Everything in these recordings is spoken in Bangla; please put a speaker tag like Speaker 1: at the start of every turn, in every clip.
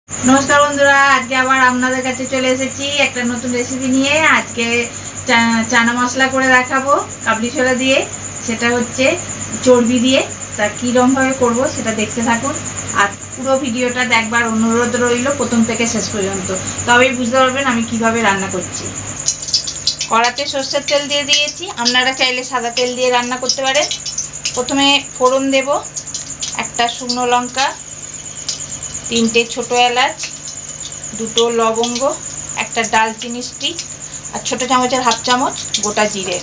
Speaker 1: नमस्कार बंधुरा आज के आबार आपनादेर काछे चले एसेछि एकटा नतुन रेसिपि निये। आज के चाना मशला करे देखाबो काबली छोला दिए, सेटा होच्छे चर्बी दिए। ता किरकम भावे करबो सेटा देखते थाकुन और पुरो भिडियोटा देखबार अनुरोध रइलो प्रथम थेके शेष पर्यन्त, तबेई बुझते पारबेन आमि किभाबे रान्ना करछि। कड़ाते सर्षेर तेल दिए दिएछि, आपनारा चाइले सादा तेल दिए रान्ना करते पारेन। प्रथमे फोड़न देब एकटा शुकनो लंका, तीनटे छोटो एलाच, दुटो लवंग, एक दालचिनी स्टिक और छोटो चामचेर हाफ चामच गोटा जिरे।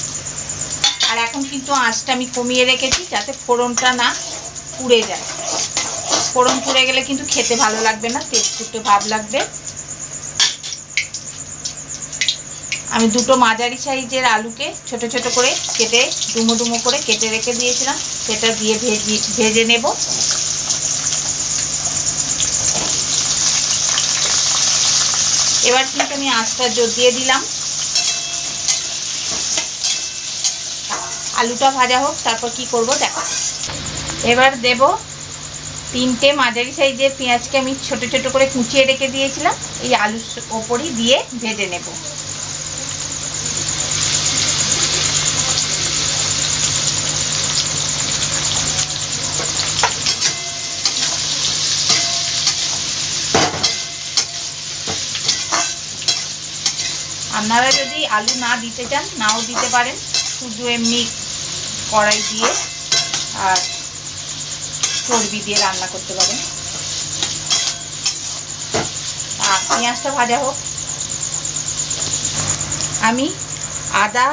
Speaker 1: और एखन किन्तु आँचटा आमि कमिए रेखेछि जाते फोड़नटा ना पुड़े जाए। फोड़न पुड़े गेले किन्तु खेते भालो लागबे ना, तेजपुटे भाव लागबे। आमि दुटो माझारि साइजेर आलुके छोटो छोटो करे केटे डुमो डुमो करे केटे रेखे दिएछिलाम, सेटा दिए भेजे नेब। এবার কিন্তু আমি আঁচটা জোর দিয়ে দিলাম। আলুটা ভাজা হোক, তারপর কি করব দেখো। এবার দেব তিনটে মাঝারি সাইজের পেঁয়াজকে আমি ছোট ছোট করে কুচিয়ে রেখে দিয়েছিলাম, এই আলুর ওপরই দিয়ে ভেজে নেব। আপনারা যদি আলু না দিতে চান নাও দিতে পারেন, শুধু এমনি কড়াই দিয়ে আর চর্বি দিয়ে রান্না করতে পারেন। আর পেঁয়াজটা ভাজা হোক। আমি আদা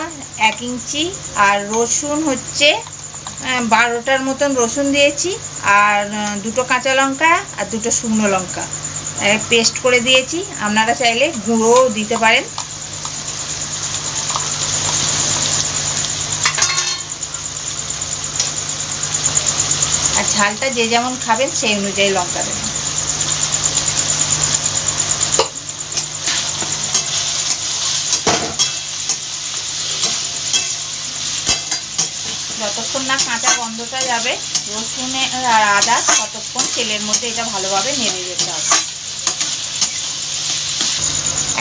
Speaker 1: 1 ইঞ্চি আর রসুন হচ্ছে 12টার মতন রসুন দিয়েছি, আর দুটো কাঁচা লঙ্কা আর দুটো শুকনো লঙ্কা পেস্ট করে দিয়েছি। আপনারা চাইলে গুঁড়োও দিতে পারেন। আর ঝালটা যে যেমন খাবেন সেই অনুযায়ী লঙ্কা দেবেন। যতক্ষণ না কাঁচা গন্ধটা যাবে রসুনে আর আদা, ততক্ষণ তেলের মধ্যে এটা ভালোভাবে নেড়ে যেতে হবে।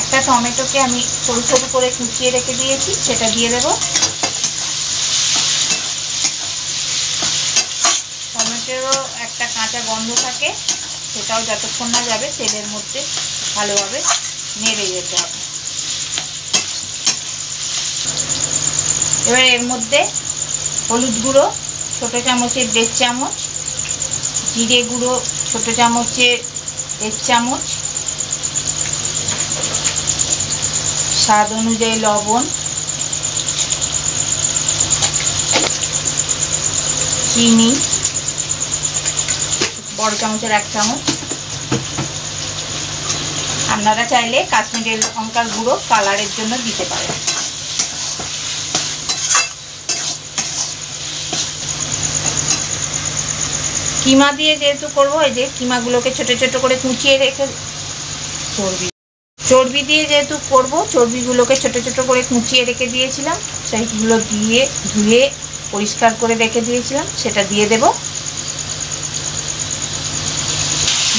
Speaker 1: একটা টমেটোকে আমি সরু সরু করে কুচিয়ে রেখে দিয়েছি, সেটা দিয়ে দেব। টমেটোরও একটা কাঁচা গন্ধ থাকে, সেটাও যতক্ষণ না যাবে তেলের মধ্যে ভালোভাবে নেড়ে যেতে হবে। এবার এর মধ্যে হলুদ গুঁড়ো ছোটো চামচের 1.5 চামচ, জিরে গুঁড়ো ছোটো চামচের 1 চামচ, স্বাদ অনুযায়ী লবণ, চিনি বড় চামচের 1 চামচ। আপনারা চাইলে কাশ্মীরি লঙ্কার গুঁড়ো কালারের জন্য দিতে পারেন। কিমা দিয়ে যেহেতু করবো, এই যে কিমাগুলোকে ছোট ছোট করে কুচিয়ে রেখে, চর্বি দিয়ে যেহেতু করবো চর্বিগুলোকে ছোট ছোট করে কুচিয়ে রেখে দিয়েছিলাম, সেইগুলো দিয়ে ধুয়ে পরিষ্কার করে রেখে দিয়েছিলাম, সেটা দিয়ে দেব।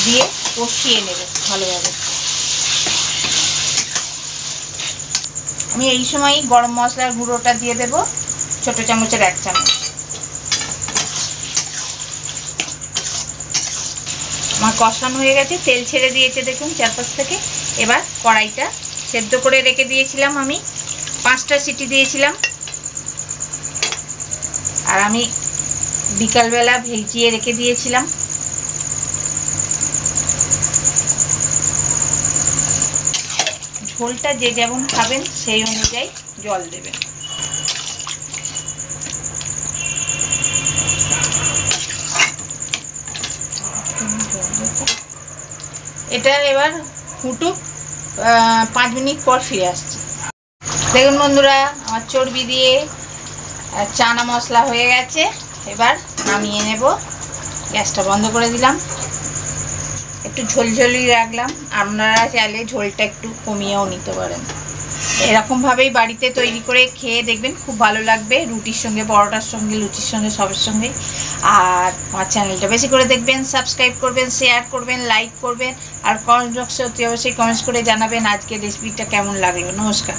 Speaker 1: দিয়ে কষিয়ে নেব ভালোভাবে। আমি এই সময় গরম মশলার গুঁড়োটা দিয়ে দেব, ছোট চামচের 1 চামচ। আমার কষানো হয়ে গেছে, তেল ছেড়ে দিয়েছে দেখুন চারপাশ থেকে। এবার কড়াইটা সেদ্ধ করে রেখে দিয়েছিলাম, আমি 5টা সিটি দিয়েছিলাম। আর আমি বিকালবেলা ভিজিয়ে রেখে দিয়েছিলাম। ঝোলটা যে যেমন খাবেন সেই অনুযায়ী জল দেবেন। এটা এবার ফুটুক, 5 মিনিট পর ফিরে আসছি। দেখুন বন্ধুরা, আমার চর্বি দিয়ে চানা মশলা হয়ে গেছে। এবার নামিয়ে নেব। গ্যাসটা বন্ধ করে দিলাম। একটু ঝোলঝোলি রাখলাম, আপনারা চাইলে ঝোলটা একটু কমিয়েও নিতে পারেন। এরকমভাবেই বাড়িতে তৈরি করে খেয়ে দেখবেন, খুব ভালো লাগবে, রুটির সঙ্গে, পরোটার সঙ্গে, লুচির সঙ্গে, সবের সঙ্গে। আর আমার চ্যানেলটা বেশি করে দেখবেন, সাবস্ক্রাইব করবেন, শেয়ার করবেন, লাইক করবেন, আর কমেন্ট বক্সে অতি অবশ্যই কমেন্টস করে জানাবেন আজকের রেসিপিটা কেমন লাগলো। নমস্কার।